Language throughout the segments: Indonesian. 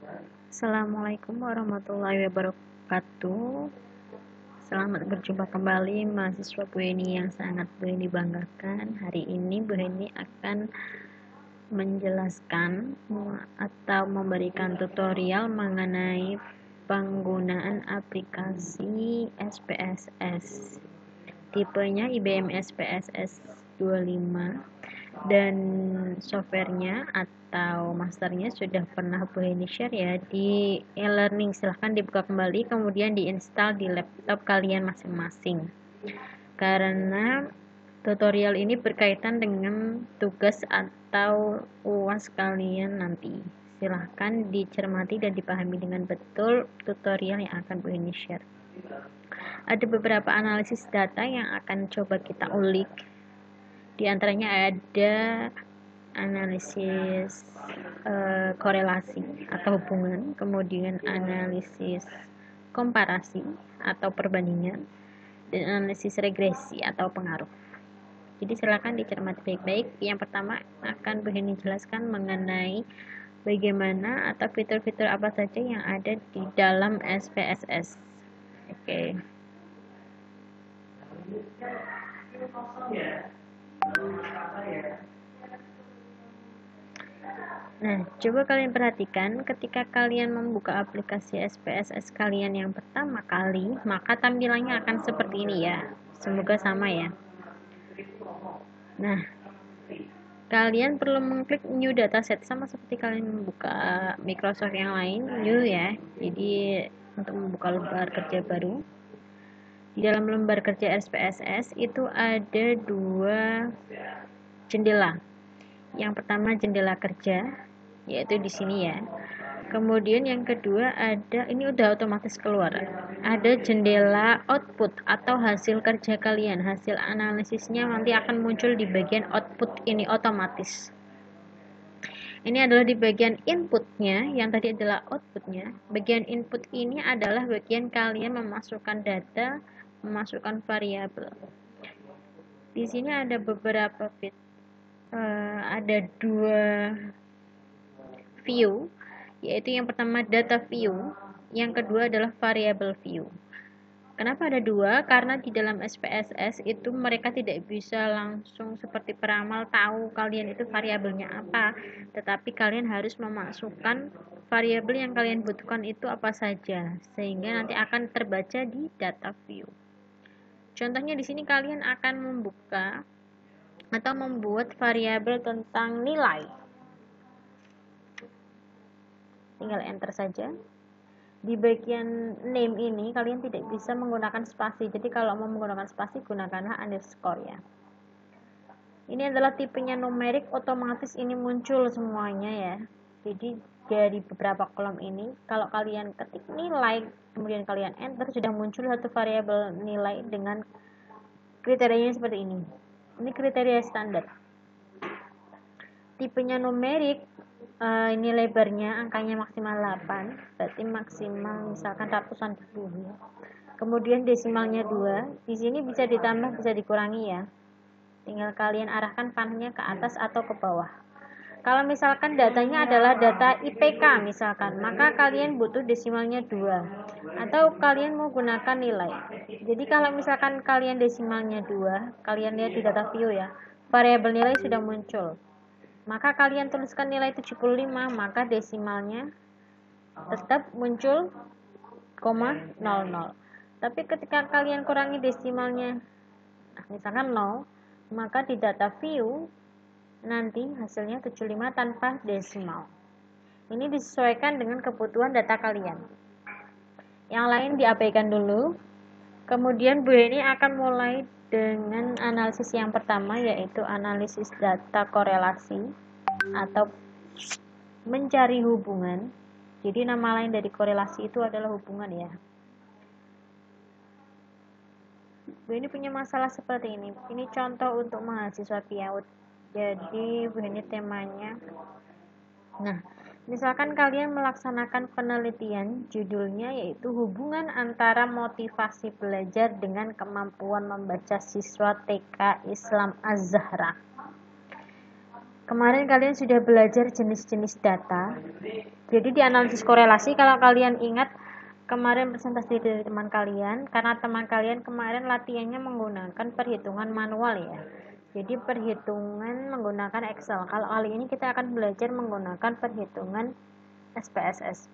Assalamualaikum warahmatullahi wabarakatuh. Selamat berjumpa kembali mahasiswa Bu Heni yang sangat Bu Heni banggakan. Hari ini Bu Heni akan menjelaskan atau memberikan tutorial mengenai penggunaan aplikasi SPSS. Tipenya IBM SPSS 25 dan softwarenya atau masternya sudah pernah Bu Heni share ya di e-learning. Silahkan dibuka kembali kemudian diinstal di laptop kalian masing-masing, karena tutorial ini berkaitan dengan tugas atau UAS kalian nanti. Silahkan dicermati dan dipahami dengan betul tutorial yang akan Bu Heni share. Ada beberapa analisis data yang akan coba kita ulik. Di antaranya ada analisis korelasi atau hubungan, kemudian analisis komparasi atau perbandingan, dan analisis regresi atau pengaruh. Jadi silakan dicermati baik-baik. Yang pertama akan Bu Heni jelaskan mengenai bagaimana atau fitur-fitur apa saja yang ada di dalam SPSS. Oke. Nah, coba kalian perhatikan ketika kalian membuka aplikasi SPSS kalian yang pertama kali, maka tampilannya akan seperti ini ya. Semoga sama ya. Nah, kalian perlu mengklik new dataset sama seperti kalian membuka Microsoft yang lain, new ya. Jadi untuk membuka lembar kerja baru. Di dalam lembar kerja SPSS itu ada dua jendela. Yang pertama jendela kerja, yaitu di sini ya. Kemudian yang kedua ada, ini udah otomatis keluar, ada jendela output atau hasil kerja kalian. Hasil analisisnya nanti akan muncul di bagian output ini otomatis. Ini adalah di bagian inputnya, yang tadi adalah outputnya. Bagian input ini adalah bagian kalian memasukkan data, memasukkan variabel. Di sini ada beberapa ada dua view, yaitu yang pertama data view, yang kedua adalah variable view. Kenapa ada dua? Karena di dalam SPSS itu mereka tidak bisa langsung seperti peramal tahu kalian itu variabelnya apa, tetapi kalian harus memasukkan variabel yang kalian butuhkan itu apa saja, sehingga nanti akan terbaca di data view. Contohnya di sini kalian akan membuka atau membuat variabel tentang nilai. Tinggal enter saja. Di bagian name ini kalian tidak bisa menggunakan spasi. Jadi kalau mau menggunakan spasi gunakanlah underscore ya. Ini adalah tipenya numerik, otomatis ini muncul semuanya ya. Jadi dari beberapa kolom ini kalau kalian ketik nilai kemudian kalian enter, sudah muncul satu variabel nilai dengan kriterianya seperti ini. Ini kriteria standar. Tipenya numerik, ini lebarnya angkanya maksimal 8, berarti maksimal misalkan ratusan ribu ya. Kemudian desimalnya 2, di sini bisa ditambah bisa dikurangi ya. Tinggal kalian arahkan panahnya ke atas atau ke bawah. Kalau misalkan datanya adalah data IPK misalkan, maka kalian butuh desimalnya 2. Atau kalian mau gunakan nilai. Jadi kalau misalkan kalian desimalnya 2, kalian lihat di data view ya, variabel nilai sudah muncul. Maka kalian tuliskan nilai 75, maka desimalnya tetap muncul 0,00. Tapi ketika kalian kurangi desimalnya, misalkan 0, maka di data view nanti hasilnya 75 tanpa desimal. Ini disesuaikan dengan kebutuhan data kalian. Yang lain diabaikan dulu. Kemudian Bu Heni akan mulai dengan analisis yang pertama, yaitu analisis data korelasi atau mencari hubungan. Jadi nama lain dari korelasi itu adalah hubungan ya. Bu Heni punya masalah seperti ini. Ini contoh untuk mahasiswa PIAUD. Jadi Bu Heni temanya, nah misalkan kalian melaksanakan penelitian, judulnya yaitu hubungan antara motivasi belajar dengan kemampuan membaca siswa TK Islam Az-Zahra. Kemarin kalian sudah belajar jenis-jenis data. Jadi di analisis korelasi, kalau kalian ingat kemarin presentasi dari teman kalian, karena teman kalian kemarin latihannya menggunakan perhitungan manual ya. Jadi perhitungan menggunakan Excel. Kalau kali ini kita akan belajar menggunakan perhitungan SPSS.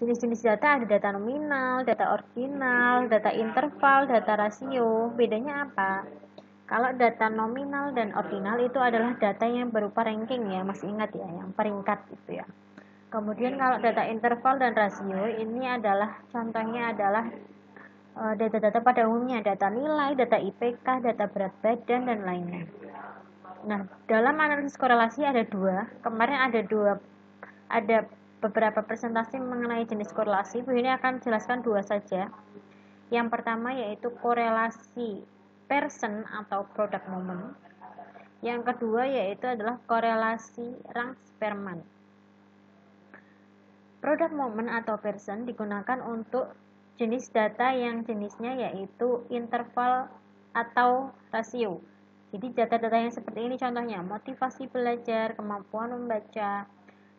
Jenis-jenis data ada data nominal, data ordinal, data interval, data rasio. Bedanya apa? Kalau data nominal dan ordinal itu adalah data yang berupa ranking ya, masih ingat ya, yang peringkat gitu ya. Kemudian kalau data interval dan rasio ini adalah contohnya adalah data-data pada umumnya, data nilai, data IPK, data berat badan dan lainnya. Nah, dalam analisis korelasi ada dua. Kemarin ada beberapa presentasi mengenai jenis korelasi. Bu ini akan jelaskan dua saja. Yang pertama yaitu korelasi person atau product moment. Yang kedua yaitu adalah korelasi Rang-Sperman. Product moment atau person digunakan untuk jenis data yang jenisnya yaitu interval atau rasio. Jadi data-data yang seperti ini contohnya motivasi belajar, kemampuan membaca,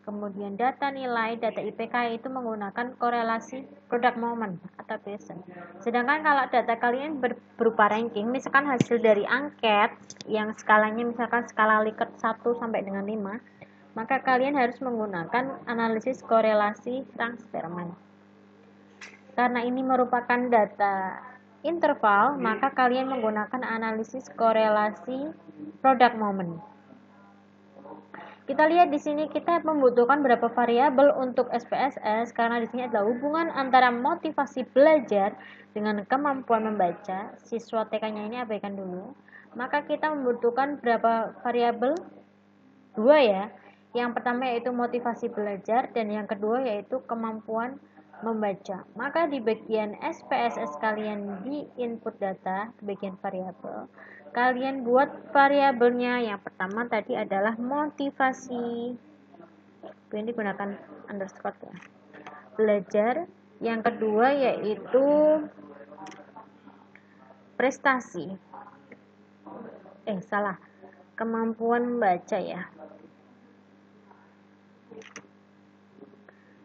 kemudian data nilai, data IPK itu menggunakan korelasi product moment atau person. Sedangkan kalau data kalian berupa ranking, misalkan hasil dari angket yang skalanya misalkan skala Likert 1 sampai dengan 5, maka kalian harus menggunakan analisis korelasi Rang-Sperman. Karena ini merupakan data interval, maka kalian menggunakan analisis korelasi product moment. Kita lihat di sini kita membutuhkan berapa variabel untuk SPSS karena di sini adalah hubungan antara motivasi belajar dengan kemampuan membaca. Siswa TK-nya ini abaikan dulu. Maka kita membutuhkan berapa variabel? Dua ya. Yang pertama yaitu motivasi belajar dan yang kedua yaitu kemampuan membaca. Maka di bagian SPSS kalian di input data, di bagian variabel, kalian buat variabelnya. Yang pertama tadi adalah motivasi. Ini gunakan underscore ya. Belajar. Yang kedua yaitu prestasi. Kemampuan membaca ya.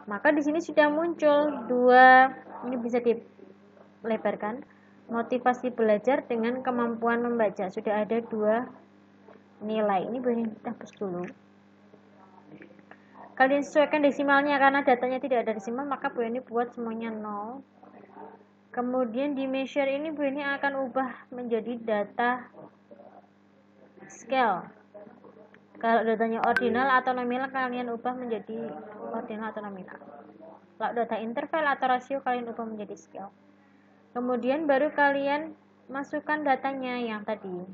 Maka di sini sudah muncul dua, ini bisa dilebarkan, motivasi belajar dengan kemampuan membaca. Sudah ada dua nilai. Ini boleh kita hapus dulu. Kalian sesuaikan desimalnya karena datanya tidak ada desimal, maka Bu ini buat semuanya 0. Kemudian di measure ini Bu ini akan ubah menjadi data scale. Kalau datanya ordinal atau nominal kalian ubah menjadi ordinal atau nominal. Kalau data interval atau rasio kalian ubah menjadi scale. Kemudian baru kalian masukkan datanya yang tadi.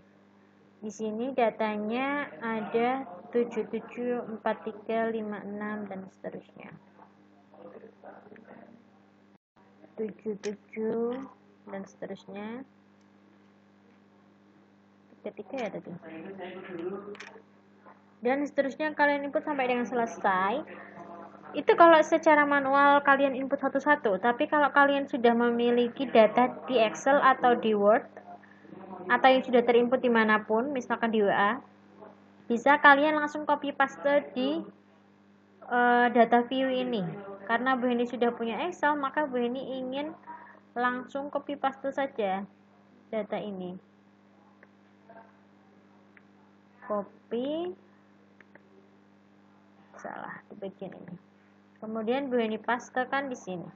Di sini datanya ada 77, 43, 56 dan seterusnya. 77 dan seterusnya. 33 ya tadi. Dan seterusnya kalian input sampai dengan selesai. Itu kalau secara manual kalian input satu-satu. Tapi kalau kalian sudah memiliki data di Excel atau di Word, atau yang sudah terinput dimanapun, misalkan di WA, bisa kalian langsung copy paste di data view ini. Karena Bu Heni sudah punya Excel, maka Bu Heni ingin langsung copy paste saja data ini. Copy, salah di bagian ini. Kemudian Bu Heni pastekan di sini.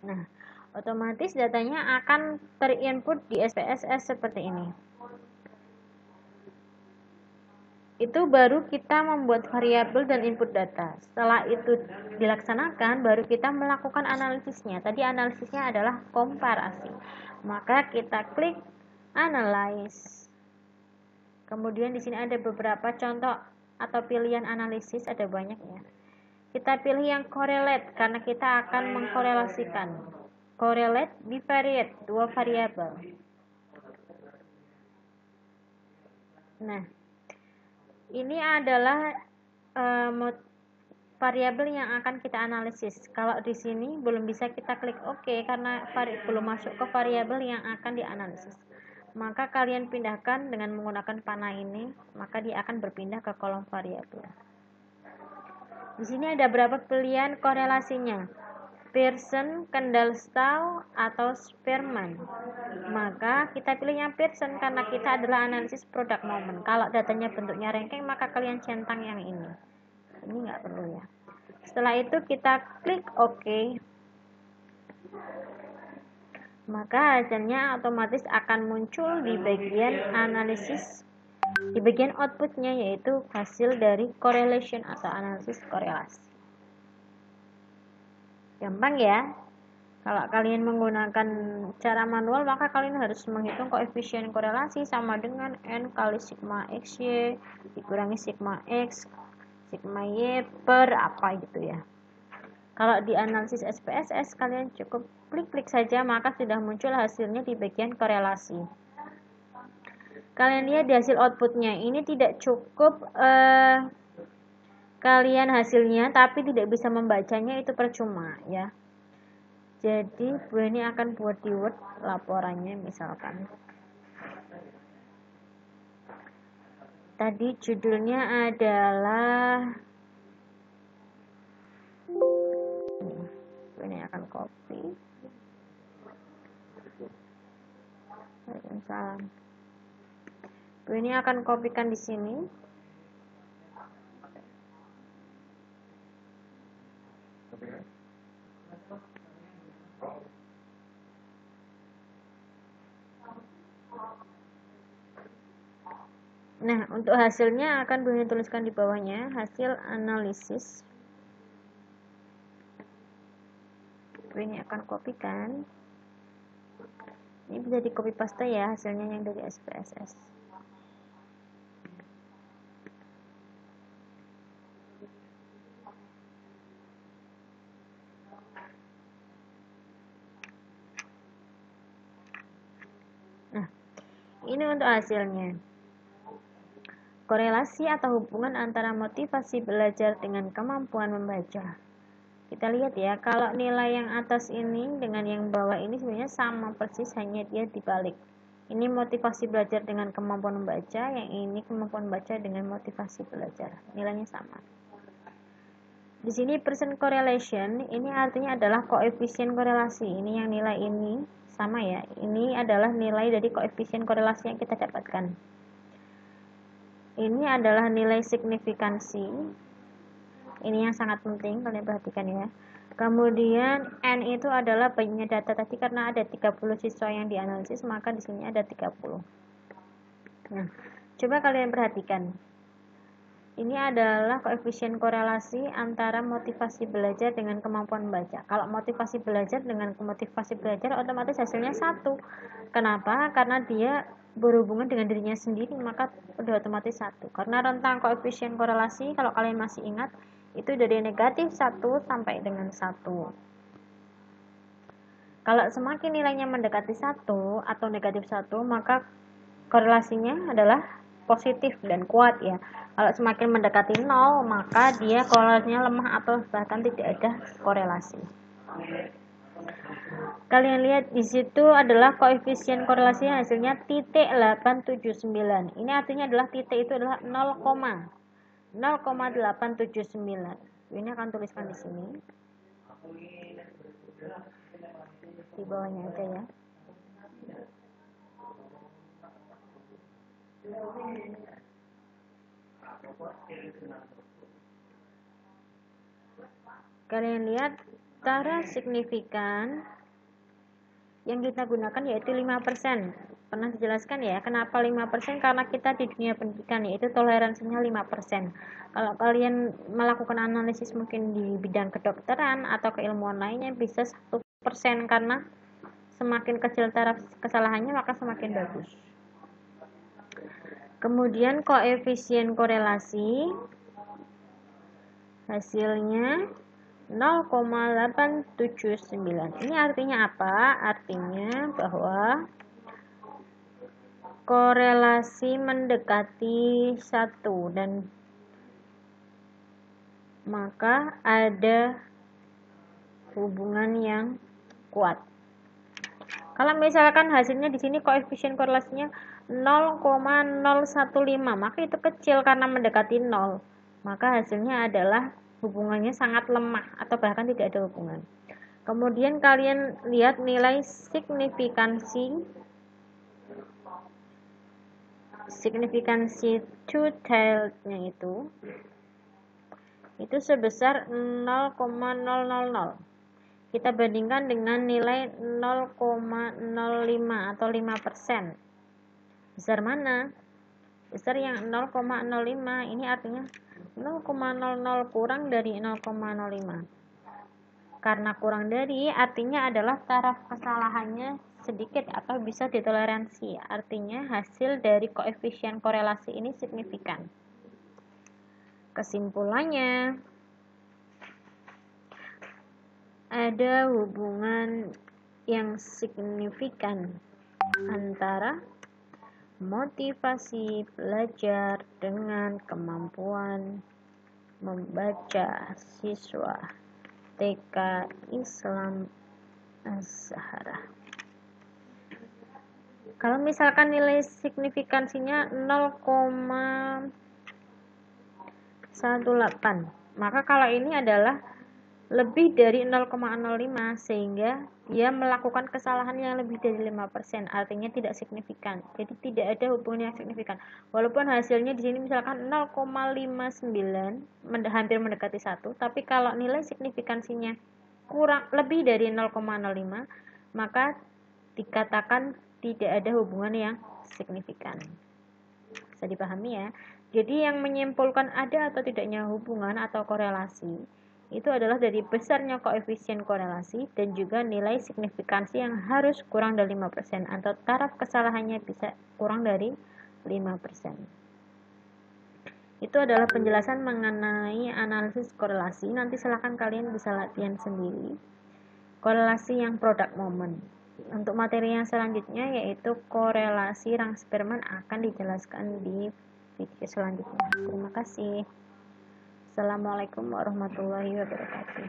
Nah, otomatis datanya akan terinput di SPSS seperti ini. Itu baru kita membuat variabel dan input data. Setelah itu dilaksanakan, baru kita melakukan analisisnya. Tadi analisisnya adalah komparasi. Maka kita klik analyze. Kemudian di sini ada beberapa contoh atau pilihan analisis, ada banyak ya. Kita pilih yang correlate karena kita akan mengkorelasikan. Correlate, bivariate, dua variabel. Nah, ini adalah variabel yang akan kita analisis. Kalau di sini belum bisa kita klik OK karena belum masuk ke variabel yang akan dianalisis. maka kalian pindahkan dengan menggunakan panah ini, maka dia akan berpindah ke kolom variabel. Di sini ada berapa pilihan korelasinya? Pearson, Kendall-Stahl, atau Spearman. Maka kita pilih yang Pearson karena kita adalah analisis produk moment. Kalau datanya bentuknya ranking, maka kalian centang yang ini. Ini nggak perlu ya. Setelah itu kita klik OK. Maka hasilnya otomatis akan muncul di bagian analisis, di bagian outputnya, yaitu hasil dari correlation atau analisis korelasi. Gampang ya. Kalau kalian menggunakan cara manual, maka kalian harus menghitung koefisien korelasi sama dengan N kali sigma XY dikurangi sigma X sigma Y per apa gitu ya. Kalau di analisis SPSS, kalian cukup klik-klik saja, maka sudah muncul hasilnya di bagian korelasi. Kalian lihat di hasil outputnya, ini tidak cukup kalian hasilnya tapi tidak bisa membacanya, itu percuma ya. Jadi Bu ini akan buat di Word laporannya, misalkan tadi judulnya adalah Bu ini akan copy. Salam. Bu ini akan kopikan di sini. Nah, untuk hasilnya akan Bu tuliskan di bawahnya, hasil analisis. Bu ini akan kopikan. Ini bisa di copy paste ya hasilnya yang dari SPSS. Nah, ini untuk hasilnya. Korelasi atau hubungan antara motivasi belajar dengan kemampuan membaca. Kita lihat ya, kalau nilai yang atas ini dengan yang bawah ini sebenarnya sama persis, hanya dia dibalik. Ini motivasi belajar dengan kemampuan membaca, yang ini kemampuan membaca dengan motivasi belajar. Nilainya sama. Di sini percent correlation, ini artinya adalah koefisien korelasi. Ini yang nilai ini sama ya. Ini adalah nilai dari koefisien korelasi yang kita dapatkan. Ini adalah nilai signifikansi. Ini yang sangat penting, kalian perhatikan ya. Kemudian N itu adalah banyak data tadi, karena ada 30 siswa yang dianalisis, maka di sini ada 30. Nah, coba kalian perhatikan. Ini adalah koefisien korelasi antara motivasi belajar dengan kemampuan membaca. Kalau motivasi belajar dengan motivasi belajar, otomatis hasilnya 1. Kenapa? Karena dia berhubungan dengan dirinya sendiri, maka udah otomatis 1. Karena rentang koefisien korelasi, kalau kalian masih ingat, itu dari negatif 1 sampai dengan 1. Kalau semakin nilainya mendekati 1 atau negatif 1, maka korelasinya adalah positif dan kuat ya. Kalau semakin mendekati 0, maka dia korelasinya lemah atau bahkan tidak ada korelasi. Kalian lihat di situ adalah koefisien korelasi hasilnya titik 879. Ini artinya adalah titik itu adalah 0,879. Ini akan tuliskan di sini. Di bawahnya aja ya. Kalian lihat cara signifikan yang kita gunakan yaitu 5%. Pernah dijelaskan ya, kenapa 5%? Karena kita di dunia pendidikan yaitu toleransinya 5%. Kalau kalian melakukan analisis mungkin di bidang kedokteran atau keilmuan lainnya bisa 1%, karena semakin kecil taraf kesalahannya maka semakin bagus. Kemudian koefisien korelasi hasilnya 0,879. Ini artinya apa? Artinya bahwa korelasi mendekati 1 dan maka ada hubungan yang kuat. Kalau misalkan hasilnya di sini koefisien korelasinya 0,015, maka itu kecil karena mendekati 0. Maka hasilnya adalah hubungannya sangat lemah atau bahkan tidak ada hubungan. Kemudian kalian lihat nilai signifikansi two-tailed-nya itu sebesar 0,000. Kita bandingkan dengan nilai 0,05 atau 5%. Besar mana? Besar yang 0,05. Ini artinya 0,00 kurang dari 0,05. Karena kurang dari artinya adalah taraf kesalahannya sedikit atau bisa ditoleransi. Artinya hasil dari koefisien korelasi ini signifikan. Kesimpulannya, ada hubungan yang signifikan antara motivasi belajar dengan kemampuan membaca siswa TK Islam Az-Zahra. Kalau misalkan nilai signifikansinya 0,18, maka kalau ini adalah lebih dari 0,05 sehingga dia melakukan kesalahan yang lebih dari 5%, artinya tidak signifikan. Jadi tidak ada hubungan yang signifikan. Walaupun hasilnya di sini misalkan 0,59, hampir mendekati 1, tapi kalau nilai signifikansinya kurang lebih dari 0,05, maka dikatakan tidak ada hubungan yang signifikan. Bisa dipahami ya? Jadi yang menyimpulkan ada atau tidaknya hubungan atau korelasi itu adalah dari besarnya koefisien korelasi dan juga nilai signifikansi yang harus kurang dari 5% atau taraf kesalahannya bisa kurang dari 5%. Itu adalah penjelasan mengenai analisis korelasi. Nanti silahkan kalian bisa latihan sendiri. Korelasi yang product moment. Untuk materi yang selanjutnya yaitu korelasi Rangsperman akan dijelaskan di video selanjutnya. Terima kasih. Assalamualaikum warahmatullahi wabarakatuh.